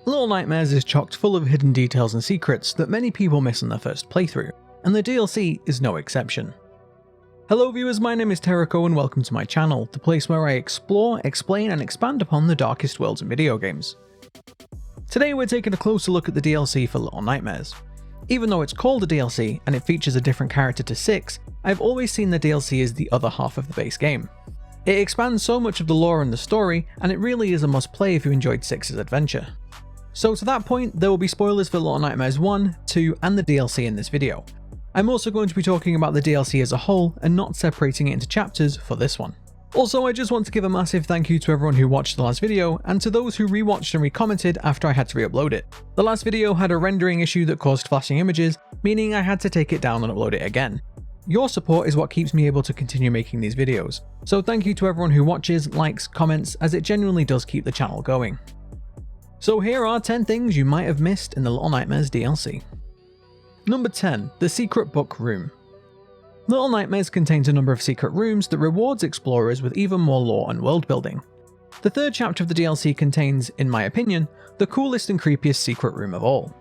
Little Nightmares is chocked full of hidden details and secrets that many people miss on their first playthrough, and the DLC is no exception. Hello viewers, my name is Tericho and welcome to my channel, the place where I explore, explain and expand upon the darkest worlds in video games. Today we're taking a closer look at the DLC for Little Nightmares. Even though it's called a DLC and it features a different character to 6, I've always seen the DLC as the other half of the base game. It expands so much of the lore and the story, and it really is a must play if you enjoyed 6's adventure. So to that point, there will be spoilers for Little Nightmares 1, 2 and the DLC in this video. I'm also going to be talking about the DLC as a whole and not separating it into chapters for this one. Also, I just want to give a massive thank you to everyone who watched the last video and to those who rewatched and recommented after I had to re-upload it. The last video had a rendering issue that caused flashing images, meaning I had to take it down and upload it again. Your support is what keeps me able to continue making these videos, so thank you to everyone who watches, likes, comments, as it genuinely does keep the channel going. So here are 10 things you might have missed in the Little Nightmares DLC. Number 10. The Secret Book Room. Little Nightmares contains a number of secret rooms that rewards explorers with even more lore and world building. The third chapter of the DLC contains, in my opinion, the coolest and creepiest secret room of all.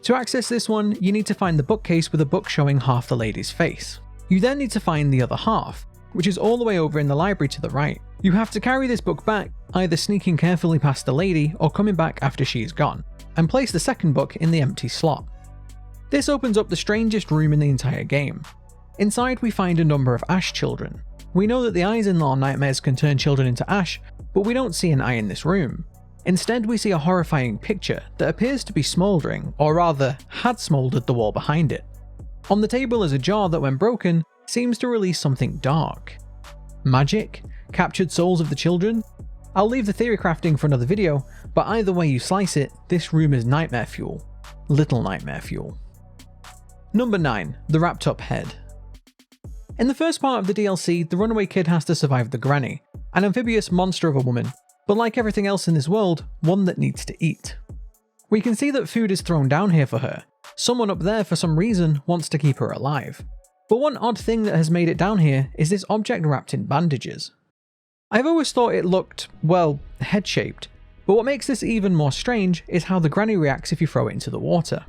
To access this one, you need to find the bookcase with a book showing half the lady's face. You then need to find the other half, which is all the way over in the library to the right. You have to carry this book back, either sneaking carefully past the lady or coming back after she is gone, and place the second book in the empty slot. This opens up the strangest room in the entire game. Inside we find a number of ash children. We know that the eyes in Little Nightmares can turn children into ash, but we don't see an eye in this room. Instead we see a horrifying picture that appears to be smouldering, or rather, had smouldered the wall behind it. On the table is a jar that when broken, seems to release something dark. Magic? Captured souls of the children? I'll leave the theory crafting for another video, but either way you slice it, this room is nightmare fuel. Little nightmare fuel. Number 9. The Wrapped Up Head. In the first part of the DLC, the runaway kid has to survive the granny, an amphibious monster of a woman, but like everything else in this world, one that needs to eat. We can see that food is thrown down here for her. Someone up there for some reason wants to keep her alive. But one odd thing that has made it down here is this object wrapped in bandages. I've always thought it looked, well, head-shaped, but what makes this even more strange is how the granny reacts if you throw it into the water.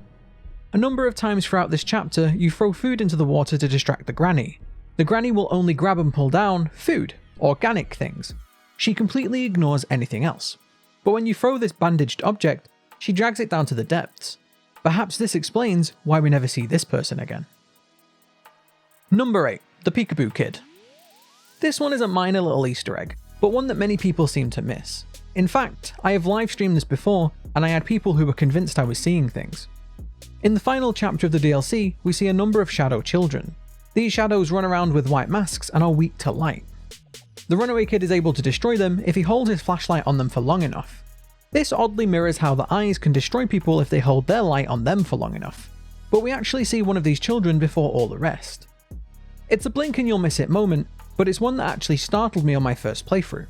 A number of times throughout this chapter, you throw food into the water to distract the granny. The granny will only grab and pull down food, organic things. She completely ignores anything else. But when you throw this bandaged object, she drags it down to the depths. Perhaps this explains why we never see this person again. Number 8. The Peekaboo Kid. This one is a minor little Easter egg, but one that many people seem to miss. In fact, I have live streamed this before, and I had people who were convinced I was seeing things. In the final chapter of the DLC, we see a number of shadow children. These shadows run around with white masks and are weak to light. The runaway kid is able to destroy them if he holds his flashlight on them for long enough. This oddly mirrors how the eyes can destroy people if they hold their light on them for long enough. But we actually see one of these children before all the rest. It's a blink and you'll miss it moment, but it's one that actually startled me on my first playthrough.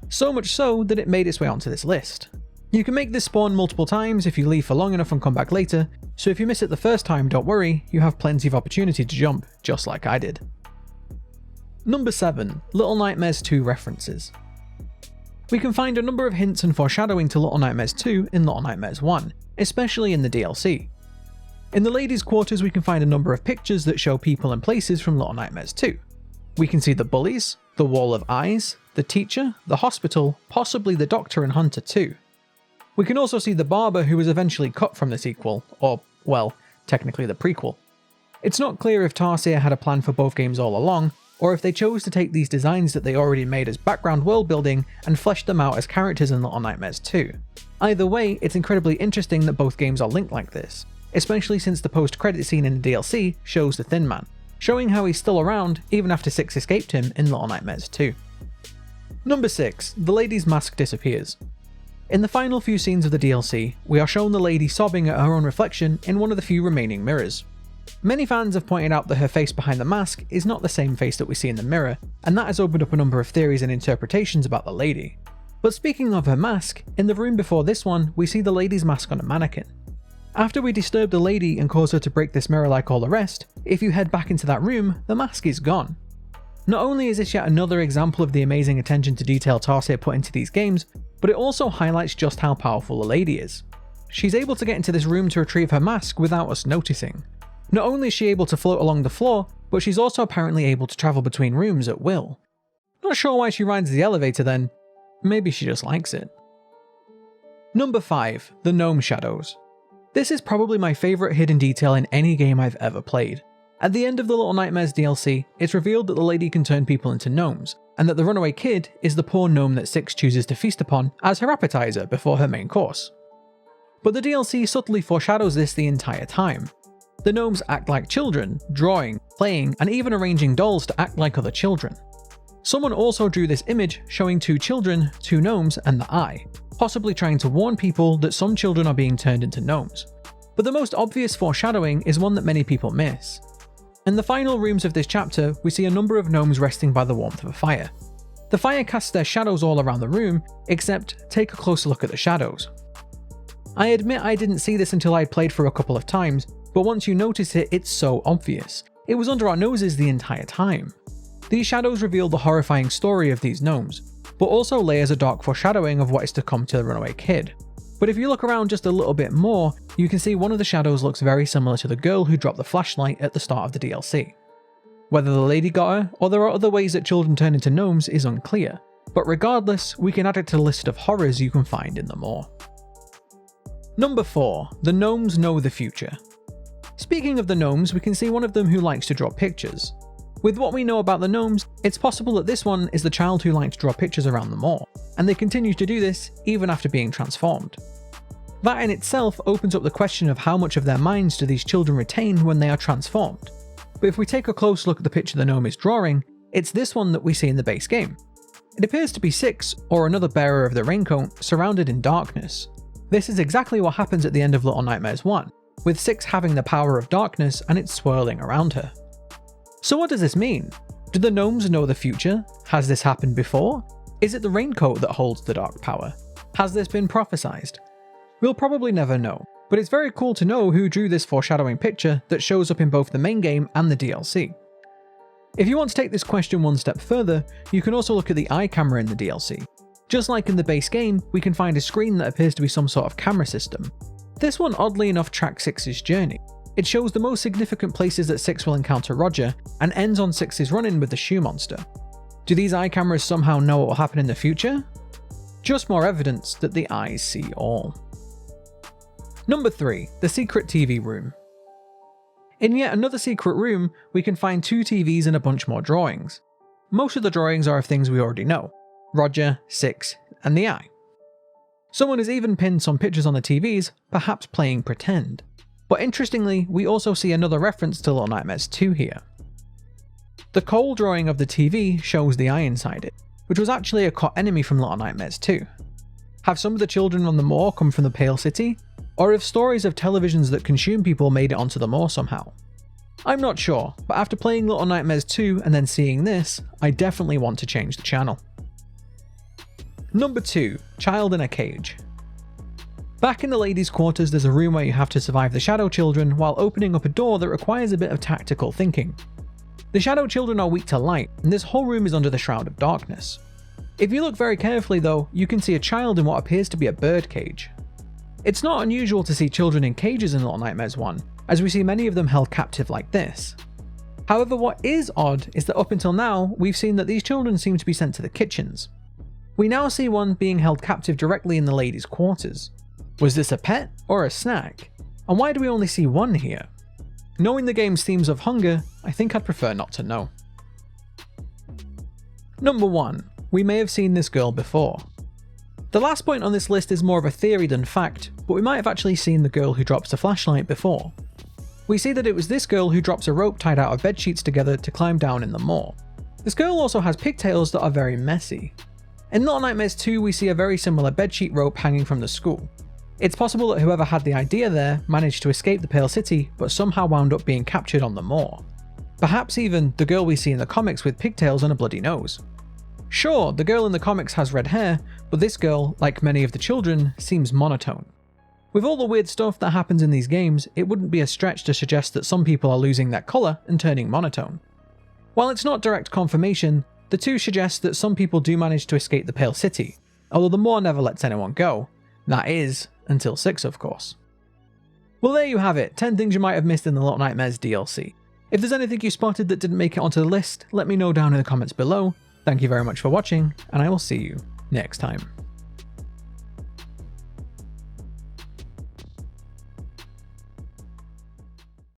So much so that it made its way onto this list. You can make this spawn multiple times if you leave for long enough and come back later, so if you miss it the first time, don't worry, you have plenty of opportunity to jump, just like I did. Number 7. Little Nightmares 2 references. We can find a number of hints and foreshadowing to Little Nightmares 2 in Little Nightmares 1, especially in the DLC. In the ladies' quarters we can find a number of pictures that show people and places from Little Nightmares 2. We can see the bullies, the wall of eyes, the teacher, the hospital, possibly the doctor and Hunter too. We can also see the barber who was eventually cut from the sequel, or, well, technically the prequel. It's not clear if Tarsier had a plan for both games all along, or if they chose to take these designs that they already made as background world building and flesh them out as characters in Little Nightmares 2. Either way, it's incredibly interesting that both games are linked like this, especially since the post-credit scene in the DLC shows the Thin Man, showing how he's still around even after 6 escaped him in Little Nightmares 2. Number 6. The lady's mask disappears. In the final few scenes of the DLC, we are shown the lady sobbing at her own reflection in one of the few remaining mirrors. Many fans have pointed out that her face behind the mask is not the same face that we see in the mirror, and that has opened up a number of theories and interpretations about the lady. But speaking of her mask, in the room before this one, we see the lady's mask on a mannequin. After we disturb the lady and cause her to break this mirror like all the rest, if you head back into that room, the mask is gone. Not only is this yet another example of the amazing attention to detail Tarsier put into these games, but it also highlights just how powerful the lady is. she's able to get into this room to retrieve her mask without us noticing. Not only is she able to float along the floor, but she's also apparently able to travel between rooms at will. Not sure why she rides the elevator then. Maybe she just likes it. Number 5. The Gnome Shadows. This is probably my favourite hidden detail in any game I've ever played. At the end of the Little Nightmares DLC, it's revealed that the lady can turn people into gnomes, and that the runaway kid is the poor gnome that Six chooses to feast upon as her appetizer before her main course. But the DLC subtly foreshadows this the entire time. The gnomes act like children, drawing, playing, and even arranging dolls to act like other children. Someone also drew this image showing 2 children, 2 gnomes, and the eye, possibly trying to warn people that some children are being turned into gnomes. But the most obvious foreshadowing is one that many people miss. In the final rooms of this chapter, we see a number of gnomes resting by the warmth of a fire. The fire casts their shadows all around the room, except take a closer look at the shadows. I admit I didn't see this until I'd played for a couple of times, but once you notice it, it's so obvious. It was under our noses the entire time. These shadows reveal the horrifying story of these gnomes, but also layers a dark foreshadowing of what is to come to the runaway kid. But if you look around just a little bit more, you can see one of the shadows looks very similar to the girl who dropped the flashlight at the start of the DLC. Whether the lady got her, or there are other ways that children turn into gnomes is unclear, but regardless, we can add it to the list of horrors you can find in the lore. Number 4. The Gnomes Know the Future. Speaking of the gnomes, we can see one of them who likes to draw pictures. With what we know about the gnomes, it's possible that this one is the child who liked to draw pictures around them all, and they continue to do this even after being transformed. That in itself opens up the question of how much of their minds do these children retain when they are transformed. But if we take a close look at the picture the gnome is drawing, it's this one that we see in the base game. It appears to be Six, or another bearer of the raincoat, surrounded in darkness. This is exactly what happens at the end of Little Nightmares 1, with Six having the power of darkness and it's swirling around her. So what does this mean? Do the gnomes know the future? Has this happened before? Is it the raincoat that holds the dark power? Has this been prophesized? We'll probably never know, but it's very cool to know who drew this foreshadowing picture that shows up in both the main game and the DLC. If you want to take this question one step further, you can also look at the eye camera in the DLC. Just like in the base game, we can find a screen that appears to be some sort of camera system. This one oddly enough tracks Six's journey. It shows the most significant places that Six will encounter Roger, and ends on Six's run-in with the shoe monster. Do these eye cameras somehow know what will happen in the future? Just more evidence that the eyes see all. Number 3. The Secret TV Room. In yet another secret room, we can find 2 TVs and a bunch more drawings. Most of the drawings are of things we already know: Roger, Six, and the eye. Someone has even pinned some pictures on the TVs, perhaps playing pretend. But interestingly, we also see another reference to Little Nightmares 2 here. The coal drawing of the TV shows the eye inside it, which was actually a cut enemy from Little Nightmares 2. Have some of the children on the moor come from the Pale City? Or have stories of televisions that consume people made it onto the moor somehow? I'm not sure, but after playing Little Nightmares 2 and then seeing this, I definitely want to change the channel. Number 2. Child in a Cage. Back in the ladies' quarters, there's a room where you have to survive the Shadow Children while opening up a door that requires a bit of tactical thinking. The Shadow Children are weak to light, and this whole room is under the shroud of darkness. If you look very carefully though, you can see a child in what appears to be a bird cage. It's not unusual to see children in cages in Little Nightmares 1, as we see many of them held captive like this. However, what is odd is that up until now, we've seen that these children seem to be sent to the kitchens. We now see one being held captive directly in the ladies' quarters. Was this a pet or a snack? And why do we only see one here? Knowing the game's themes of hunger, I think I'd prefer not to know. Number 1. We may have seen this girl before. The last point on this list is more of a theory than fact, but we might have actually seen the girl who drops the flashlight before. We see that it was this girl who drops a rope tied out of bed sheets together to climb down in the moor. This girl also has pigtails that are very messy. In Little Nightmares 2 we see a very similar bedsheet rope hanging from the school. It's possible that whoever had the idea there managed to escape the Pale City but somehow wound up being captured on the moor. Perhaps even the girl we see in the comics with pigtails and a bloody nose. Sure, the girl in the comics has red hair, but this girl, like many of the children, seems monotone. With all the weird stuff that happens in these games, it wouldn't be a stretch to suggest that some people are losing their colour and turning monotone. While it's not direct confirmation, the two suggest that some people do manage to escape the Pale City, although the moor never lets anyone go, That is, until 6 of course. Well, there you have it, 10 things you might have missed in the Little Nightmares DLC. If there's anything you spotted that didn't make it onto the list, let me know down in the comments below. Thank you very much for watching, and I will see you next time.